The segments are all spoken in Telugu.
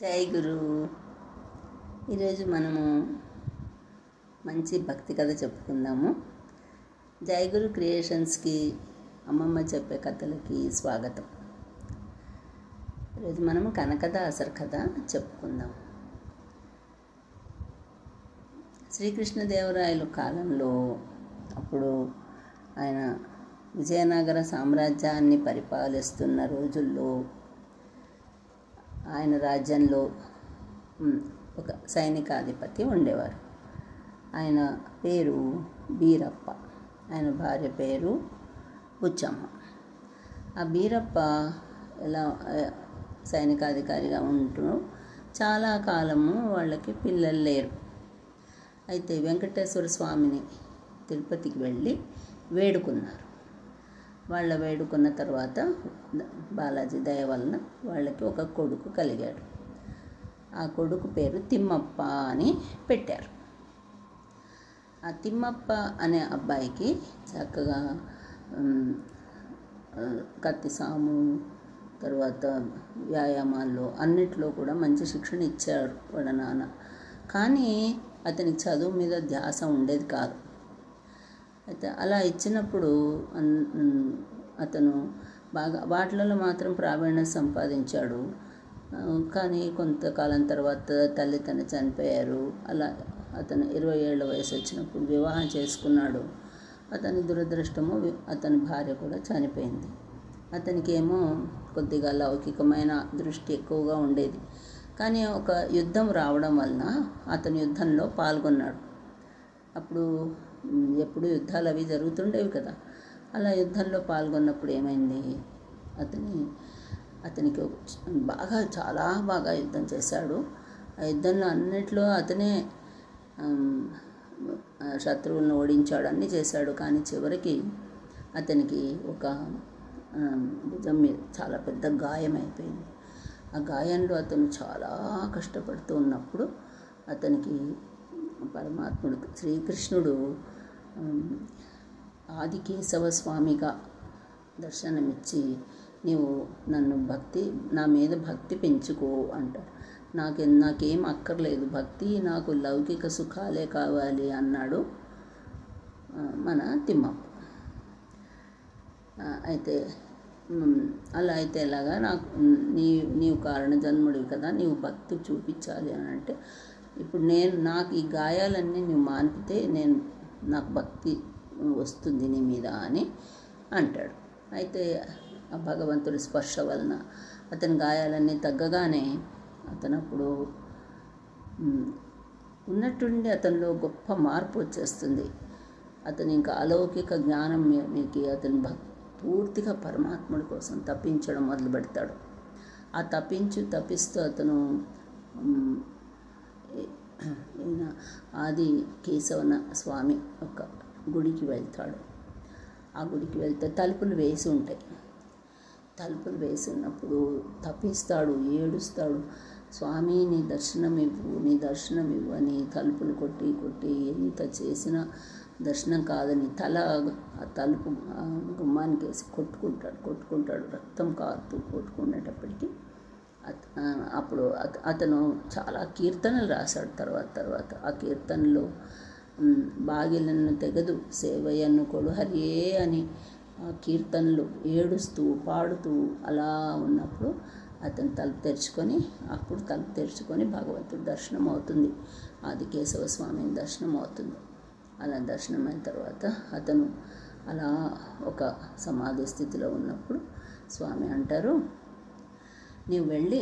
జై గురు. ఈరోజు మనము మంచి భక్తి కథ చెప్పుకుందాము. జై గురు క్రియేషన్స్కి, అమ్మమ్మ చెప్పే కథలకి స్వాగతం. ఈరోజు మనము కనకదాసర్ కథ చెప్పుకుందాం. శ్రీకృష్ణదేవరాయల కాలంలో అప్పుడు ఆయన విజయనగర సామ్రాజ్యాన్ని పరిపాలిస్తున్న రోజుల్లో ఆయన రాజ్యంలో ఒక సైనికాధిపతి ఉండేవారు. ఆయన పేరు బీరప్ప, ఆయన భార్య పేరు బుచ్చమ్మ. ఆ బీరప్ప ఎలా సైనికాధికారిగా ఉంటూ చాలా కాలము వాళ్ళకి పిల్లలు లేరు. అయితే వెంకటేశ్వర స్వామిని తిరుపతికి వెళ్ళి వేడుకున్నారు. వాళ్ళ వేడుకున్న తర్వాత బాలాజీ దయ వలన వాళ్ళకి ఒక కొడుకు కలిగాడు. ఆ కొడుకు పేరు తిమ్మప్ప అని పెట్టారు. ఆ తిమ్మప్ప అనే అబ్బాయికి చక్కగా కత్తి సాము, తర్వాత వ్యాయామాల్లో అన్నిట్లో కూడా మంచి శిక్షణ ఇచ్చారు వాళ్ళ నాన్న. కానీ అతనికి చదువు మీద ధ్యాస ఉండేది కాదు. అయితే అలా ఇచ్చినప్పుడు అతను బాగా వాటిలలో మాత్రం ప్రావీణ్యం సంపాదించాడు. కానీ కొంతకాలం తర్వాత తల్లి చనిపోయారు. అలా అతను 20 ఏళ్ల వయసు వచ్చినప్పుడు వివాహం చేసుకున్నాడు. అతని దురదృష్టము అతని భార్య కూడా చనిపోయింది. అతనికి ఏమో కొద్దిగా లౌకికమైన దృష్టి ఎక్కువగా ఉండేది. కానీ ఒక యుద్ధం రావడం వలన అతను యుద్ధంలో పాల్గొన్నాడు. అప్పుడు ఎప్పుడు యుద్ధాలు అవి జరుగుతుండేవి కదా. అలా యుద్ధంలో పాల్గొన్నప్పుడు ఏమైంది, అతనికి చాలా బాగా యుద్ధం చేశాడు. ఆ యుద్ధంలో అన్నిట్లో అతనే శత్రువులను ఓడించాడు, అన్నీ చేశాడు. కానీ చివరికి అతనికి ఒక భుజం మీద చాలా పెద్ద గాయం అయిపోయింది. ఆ గాయంలో అతను చాలా కష్టపడుతూ ఉన్నప్పుడు అతనికి పరమాత్ముడు శ్రీకృష్ణుడు ఆదికేశవ స్వామిగా దర్శనమిచ్చి, నీవు నా మీద భక్తి పెంచుకో అంటారు. నాకేం అక్కర్లేదు భక్తి, నాకు లౌకిక సుఖాలే కావాలి అన్నాడు మన తిమ్మప్ప. అయితే అలా అయితే ఎలాగా, నీవు కారణ జన్ముడివి కదా, నీవు భక్తి చూపించాలి అని అంటే, ఇప్పుడు నాకు ఈ గాయాలన్నీ నువ్వు మాన్పితే నాకు భక్తి వస్తుంది నీ మీద అని అంటాడు. అయితే ఆ భగవంతుడి స్పర్శ వలన అతని గాయాలన్నీ తగ్గగానే అతనప్పుడు ఉన్నట్టుండి అతనిలో గొప్ప మార్పు వచ్చేస్తుంది. అతను ఇంకా అలౌకిక జ్ఞానం మీకు అతను పూర్తిగా పరమాత్ముడి కోసం తప్పించడం మొదలు పెడతాడు. ఆ తప్పిస్తూ అతను ఆది కేశవన స్వామి ఒక గుడికి వెళ్తాడు. ఆ గుడికి వెళ్తే తలుపులు వేసి ఉంటాయి. తలుపులు వేసి ఉన్నప్పుడు తప్పిస్తాడు, ఏడుస్తాడు, స్వామి నీ దర్శనం ఇవ్వు అని తలుపులు కొట్టి ఎంత చేసినా దర్శనం కాదని ఆ తలుపు గుమ్మానికి వేసి కొట్టుకుంటాడు. రక్తం కారుతూ కొట్టుకునేటప్పటికీ అప్పుడు అతను చాలా కీర్తనలు రాశాడు. తర్వాత ఆ కీర్తనలో బాగిలను తెగదు సేవయ్యను కొడు హరియే అని ఆ కీర్తనలు ఏడుస్తూ పాడుతూ అలా ఉన్నప్పుడు అతను తలుపు తెరుచుకొని భగవంతుడి దర్శనం అవుతుంది. ఆదికేశవ స్వామిని దర్శనం అవుతుంది. అలా దర్శనమైన తర్వాత అతను అలా ఒక సమాధి స్థితిలో ఉన్నప్పుడు స్వామి అంటారు, నీవు వెళ్ళి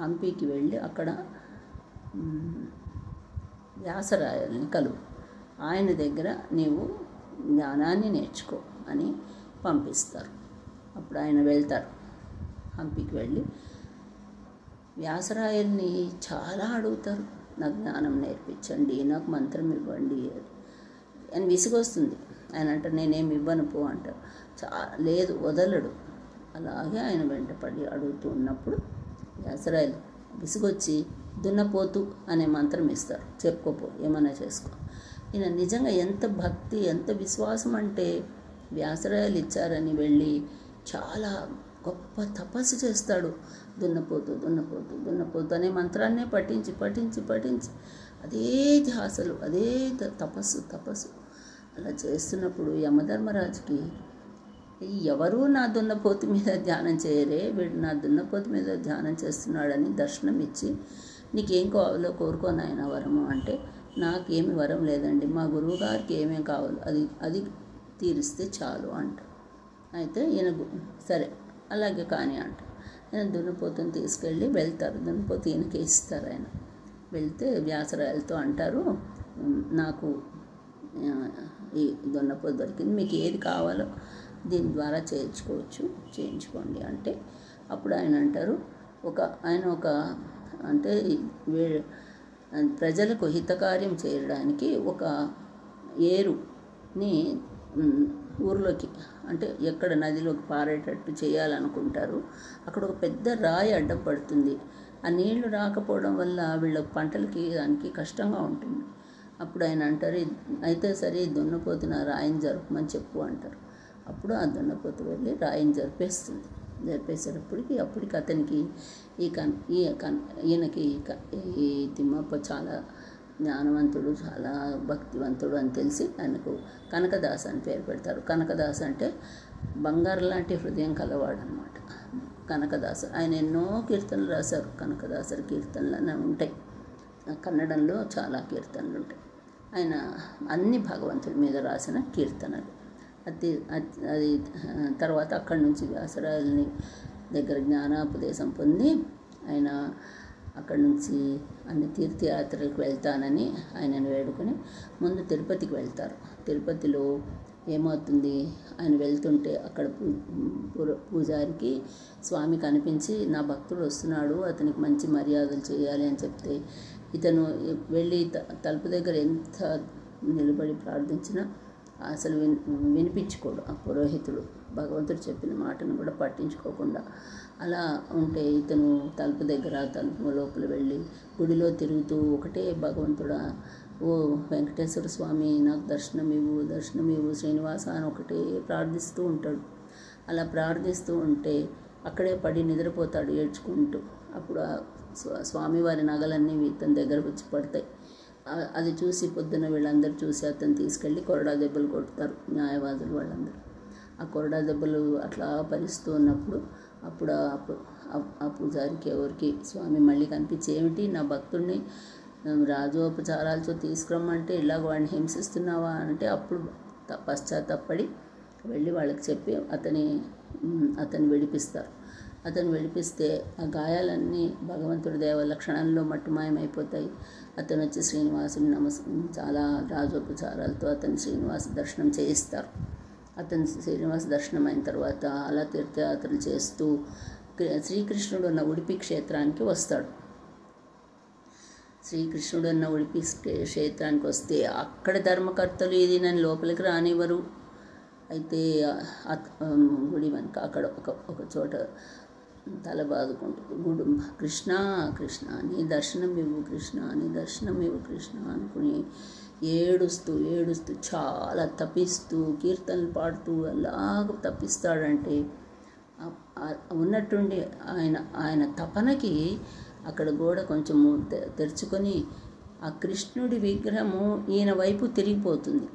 హంపీకి వెళ్ళి అక్కడ వ్యాసరాయల్ని కలువు, ఆయన దగ్గర నీవు జ్ఞానాన్ని నేర్చుకో అని పంపిస్తారు. అప్పుడు ఆయన వెళ్తారు. హంపీకి వెళ్ళి వ్యాసరాయల్ని చాలా అడుగుతారు, నాకు జ్ఞానం నేర్పించండి, నాకు మంత్రం ఇవ్వండి అని విసుగొస్తుంది. ఆయన అంటారు, నేనేమి ఇవ్వను పో అంటారు. లేదు వదలడు. అలాగే ఆయన వెంటపడి అడుగుతూ ఉన్నప్పుడు వ్యాసరాయలు విసుగొచ్చి దున్నపోతు అనే మంత్రం ఇస్తారు, చెప్పుకోపో ఏమైనా చేసుకో. ఈయన నిజంగా ఎంత భక్తి ఎంత విశ్వాసం అంటే వ్యాసరాయలు ఇచ్చారని వెళ్ళి చాలా గొప్ప తపస్సు చేస్తాడు. దున్నపోతు దున్నపోతు దున్నపోతు అనే మంత్రాన్నే పఠించి పఠించి పఠించి అదే ధ్యాసలు, అదే తపస్సు అలా చేస్తున్నప్పుడు యమధర్మరాజుకి ఎవరు నా దున్నపోతు మీద ధ్యానం చేయరే, వీడు నా దున్నపోతు మీద ధ్యానం చేస్తున్నాడని దర్శనం ఇచ్చి, నీకేం కావాలో కోరుకో నాయన వరము అంటే, నాకేమి వరం లేదండి, మా గురువుగారికి ఏమేం కావాలో అది తీరిస్తే చాలు అంట. అయితే ఈయన సరే అలాగే కానీ అంట. ఆయన దున్నపోతుని తీసుకెళ్ళి వెళ్తారు. దున్నపోతు ఈయనకి ఇస్తారు. ఆయన వెళ్తే వ్యాసరాయలతో అంటారు, నాకు ఈ దున్నపోతు దొరికింది, మీకు ఏది కావాలో దీని ద్వారా చేయించుకోండి అంటే, అప్పుడు ఆయన అంటారు, ఆయన అంటే ప్రజలకు హితకార్యం చేయడానికి ఒక ఏరుని ఊర్లోకి, అంటే ఎక్కడ నదిలోకి పారేటట్టు చేయాలనుకుంటారు. అక్కడ ఒక పెద్ద రాయి అడ్డం పడుతుంది. ఆ నీళ్లు రాకపోవడం వల్ల వీళ్ళ పంటలకి దానికి కష్టంగా ఉంటుంది. అప్పుడు ఆయన అంటారు, అయితే సరే దున్నపోతున్న రాయిని జరపమని చెప్పు అంటారు. అప్పుడు ఆ దున్నపోతు వెళ్ళి రాయిని జరిపేసేటప్పటికి అతనికి ఈయనకి ఈ తిమ్మప్ప చాలా జ్ఞానవంతుడు, చాలా భక్తివంతుడు అని తెలిసి ఆయనకు కనకదాస్ అని పేరు పెడతారు. కనకదాస్ అంటే బంగారు లాంటి హృదయం కలవాడు అనమాట. కనకదాసు ఆయన ఎన్నో కీర్తనలు రాశారు. కనకదాసరి కీర్తనలు ఉంటాయి, కన్నడంలో చాలా కీర్తనలు ఉంటాయి. ఆయన అన్ని భగవంతుడి మీద రాసిన కీర్తనలు. అది తర్వాత అక్కడి నుంచి వ్యాసరాయలని దగ్గర జ్ఞానోపదేశం పొంది ఆయన అక్కడి నుంచి అన్ని తీర్థయాత్రలకు వెళ్తానని ఆయనను వేడుకొని ముందు తిరుపతికి వెళ్తారు. తిరుపతిలో ఏమవుతుంది, ఆయన వెళ్తుంటే అక్కడ పూజారికి స్వామి కనిపించి, నా భక్తుడు వస్తున్నాడు, అతనికి మంచి మర్యాదలు చేయాలి అని చెప్తే, ఇతను వెళ్ళి తలుపు దగ్గర ఎంత నిలబడి ప్రార్థించినా అసలు వినిపించుకోడు ఆ పురోహితుడు. భగవంతుడు చెప్పిన మాటను కూడా పట్టించుకోకుండా అలా ఉంటే, ఇతను తలుపు లోపల వెళ్ళి గుడిలో తిరుగుతూ ఒకటే భగవంతుడా, ఓ వెంకటేశ్వర స్వామి నాకు దర్శనం ఇవ్వు శ్రీనివాస అని ఒకటే ప్రార్థిస్తూ ఉంటాడు. అలా ప్రార్థిస్తూ ఉంటే అక్కడే పడి నిద్రపోతాడు ఏడ్చుకుంటూ. అప్పుడు స్వామివారి నగలన్నీ ఇతని దగ్గరకు వచ్చి పడతాయి. అది చూసి పొద్దున వీళ్ళందరూ చూసి అతను తీసుకెళ్ళి కొరడా దెబ్బలు కొడతారు, న్యాయవాదులు వాళ్ళందరూ. ఆ కొరడా దెబ్బలు అట్లా భరిస్తూ ఉన్నప్పుడు ఆ పూజారికి ఎవరికి స్వామి మళ్ళీ కనిపించి, ఏమిటి నా భక్తుడిని రాజోపచారాలతో తీసుకురమ్మంటే ఇలాగ వాడిని హింసిస్తున్నావా అంటే, అప్పుడు పశ్చాత్తాపడి వెళ్ళి వాళ్ళకి చెప్పి అతన్ని విడిపిస్తారు. అతను విడిపిస్తే ఆ గాయాలన్నీ భగవంతుడి దయ వల్ల క్షణంలో మట్టుమాయమైపోతాయి. అతను వచ్చి శ్రీనివాసుని చాలా రాజోపచారాలతో అతను శ్రీనివాస దర్శనం చేయిస్తారు. అతను శ్రీనివాస దర్శనం అయిన తర్వాత అలా తీర్థయాత్రలు చేస్తూ శ్రీకృష్ణుడు ఉన్న ఉడిపి క్షేత్రానికి వస్తాడు. శ్రీకృష్ణుడు ఉన్న ఉడిపి క్షేత్రానికి వస్తే అక్కడ ధర్మకర్తలు ఇది నన్ను లోపలికి రానివ్వరు. అయితే గుడి వెనక అక్కడ ఒక చోట తల బాదుకుంటూ కృష్ణ కృష్ణ నీ దర్శనం ఇవ్వు, కృష్ణ నీ దర్శనం ఇవ్వు కృష్ణ అనుకుని ఏడుస్తూ చాలా తపిస్తూ కీర్తనలు పాడుతూ అలాగ తప్పిస్తాడంటే, ఉన్నట్టుండి ఆయన తపనకి అక్కడ గోడ కొంచెము తెరుచుకొని ఆ కృష్ణుడి విగ్రహము ఈయన వైపు తిరిగిపోతుంది.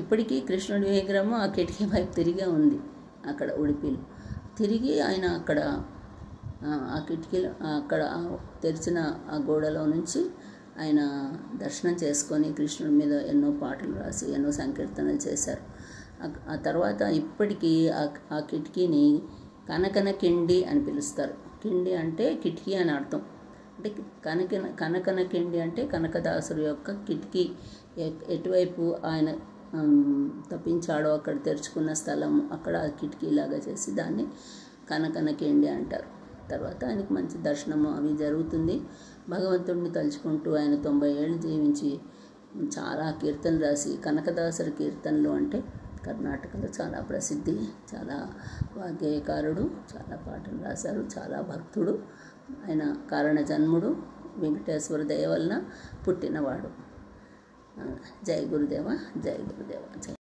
ఇప్పటికీ కృష్ణుడి విగ్రహము ఆ కిటికీ వైపు తిరిగే ఉంది. అక్కడ ఉడిపిలో తిరిగి ఆయన అక్కడ ఆ కిటికీలో అక్కడ తెరిచిన ఆ గోడలో నుంచి ఆయన దర్శనం చేసుకొని కృష్ణుడి మీద ఎన్నో పాటలు రాసి ఎన్నో సంకీర్తనలు చేశారు. ఆ తర్వాత ఇప్పటికీ ఆ కిటికీని కనకన కిండి అని పిలుస్తారు. కిండి అంటే కిటికీ అని అర్థం. అంటే కనకన కిండి అంటే కనకదాసుడు యొక్క కిటికీ, ఎటువైపు ఆయన తప్పించాడో అక్కడ తెరుచుకున్న స్థలం, అక్కడ కిటికీలాగా చేసి దాన్ని కనకన కిండి అంటారు. తర్వాత ఆయనకు మంచి దర్శనము అవి జరుగుతుంది. భగవంతుడిని తలుచుకుంటూ ఆయన 90 ఏళ్ళు జీవించి చాలా కీర్తనలు రాసి, కనకదాసరి కీర్తనలు అంటే కర్ణాటకలో చాలా ప్రసిద్ధి. చాలా వాగ్గేయకారుడు, చాలా పాటలు రాశారు, చాలా భక్తుడు. ఆయన కారణ జన్ముడు, వెంకటేశ్వర దయ వలన పుట్టినవాడు. జై గురుదేవ, జై గురుదేవ, జై.